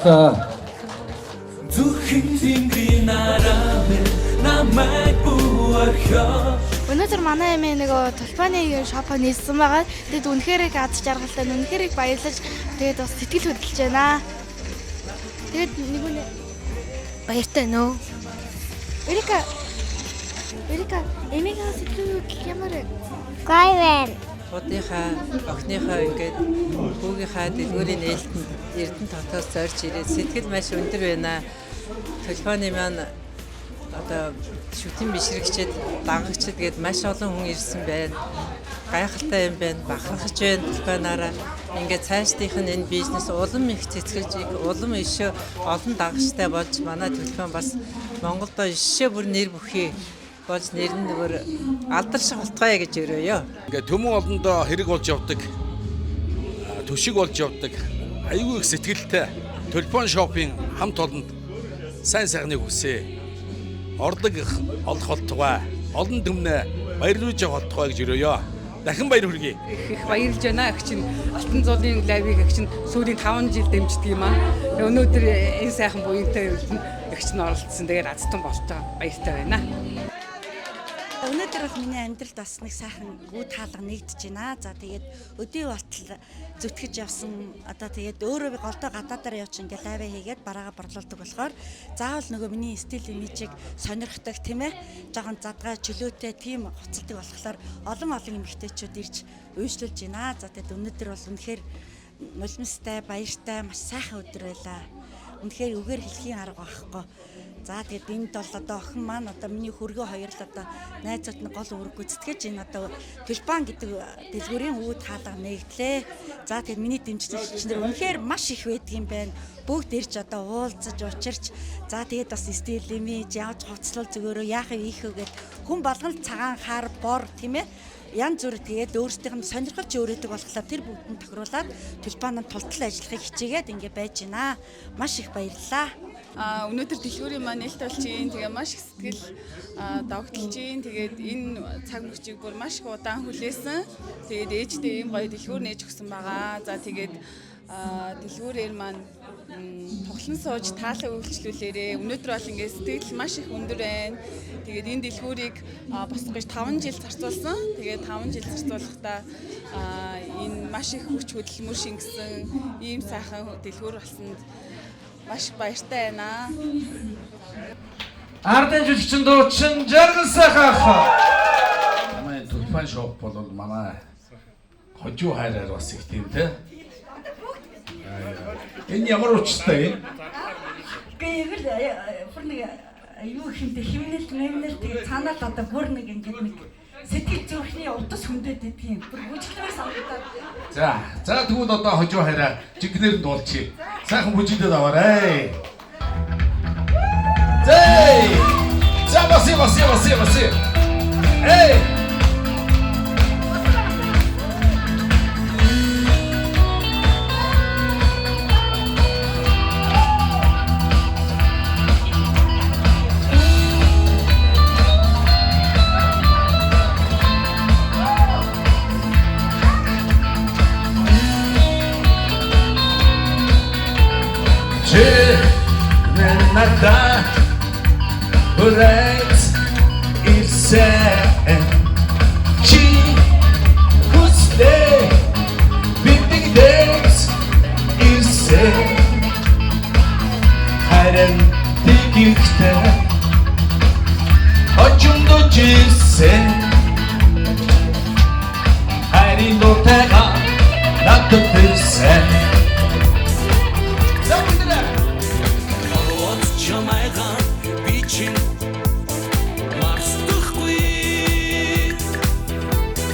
Баярлалаа. Өнөөдөр манай эмээ нөгөө тулпаны шопоо нээсэн байгаа. Тэгэд үнэхээр аз жаргалтай, үнэхээр баярлаж тэгээд бас сэтгэл хөдлөж байна. Тэгээд нэг үнэ баяртай нөө. Эрика эмээгээ сэтгэл хөдлөх ямар Гой байна. Одынхаа охиныхоо ингээд хүүгийнхаа дэлгүүрийн нээлтэнд Эрдэнэ хотоос зорж ирээд сэтгэл маш өндөр байна. Телефоны маань одоо шүтэн бишрэгчэд дагагчд гээд маш олон хүн ирсэн байна. Гайхалтай юм байна. Бахархаж байна телефонаараа. Ингээд цаашдынх нь энэ бизнес улам их цэцгэлж улам ишээ олон дагагчтай болж манай телефон бас Монголдо ишээ бүр нэр бүхий болж нэр нь бүр алдарших болтгоё гэж өрөөё. Ингээд төмөн олондоо хэрэг болж явдаг. Төшиг болж явдаг. Аюу их сэтгэлтэй телефон шопын хамт олонд сайн сайхныг хүсье. Орлог олох болтугай. Олон түмнээ баярлуулж явах болтугай гэж өрөөё. Дахин баяр хүргэе. Их баярлж байна. Агч нь Алтан зуулын лайвыг агч нь сүүлийн 5 жил дэмждэг юм аа. Өнөөдөр энэ сайхан буянтай агч нь оролцсон. Тэгээд азтан болтоо баяртай байна. Өнөөдөр бол миний амьдралд бас нэг сайхан үе хаалга нэгдэж байна. За тэгээд өдөө болтол зүтгэж явсан. Одоо тэгээд өөрөө би голдоо гадаадаар явж ингээд лайв хийгээд бараага борлуулдаг болохоор заавал нөгөө миний стил имижийг сонирхдаг тийм ээ. Жогон задгай чөлөөтэй тийм гоцолдог болохоор олон эмэгтэйчүүд ирж үйлчлүүлж байна. За тэгээд өнөөдөр бол үнэхээр нулимстай, баяртай, маш сайхан өдөр байлаа. Үнэхээр үгээр хэлхийн арга байхгүй. За тэгээд энд бол одоо охин маань одоо миний хөргөө хоёр л одоо найзууд нь гол үүрэг гүйцэтгэж энэ одоо Тулпан гэдэг дэлгүүрийн үүд хаалга нэгдлээ. За тэгээд миний дэмжлэгчнэр үнэхээр маш их байдаг юм байна. Бүгд ирж одоо уулзаж учирч за тэгээд бас стил имиж явж хувцлал зөгөөрөө яах вэ ийхүү гэд хүн болгон цагаан хар бор тийм ээ. Ян зүр тэгээд өөрсдийнх нь сонирхолж өөрөөдөг болохоор тэр бүгдэнд тохируулаад Тулпананд тултал ажиллахыг хичээгээд ингэ байж байна. Маш их баярлалаа. Өнөөдөр дэлгүүрийн маань нээлт болж байна. Тэгээ маш их сэтгэл давталж байна. Тэгээд энэ цаг мөчийг бүр маш их удаан хүлээсэн. Тэгээд ээжтэй ийм гоё дэлгүүр нээж өгсөн байгаа. За тэгээд дэлгүүрээр маань тоглон сууж таалан үйлчлүүлээрээ өнөөдөр бол ингээд сэтгэл маш их өндөр байна. Тэгээд энэ дэлгүүрийг босгож 5 жил зарцуулсан. Тэгээд 5 жил зарцуулахдаа энэ маш их хүч хөдөлмөр шингэсэн ийм сайхан дэлгүүр болсонд маш баяртай байна. Ардын жүжигчин дуучин жаргал сайхан ах. Манай Тулпан шоп бол манай хожуу хайраар бас их тийм те. Энэ ямар учиртай юм? Гэхдээ бүр нэг юу хэмтэй химнэл тэгээ цаанаа л одоо бүр нэг ингээд нэг сэтгэл зүрхний удас хөндөд идэх юм. Бүр бүжиглэмээр санагдаад. За тэгвэл одоо хожуу хайраа жигнэр дуулчих. Сайхан бүжиглээд аваарай. Зэй! За баси. Эй! Nada Ureit irsen Chi Huste Bittig Deus irsen Haren Digikte Hocumdo cirsen Harin Ortega Nakıtte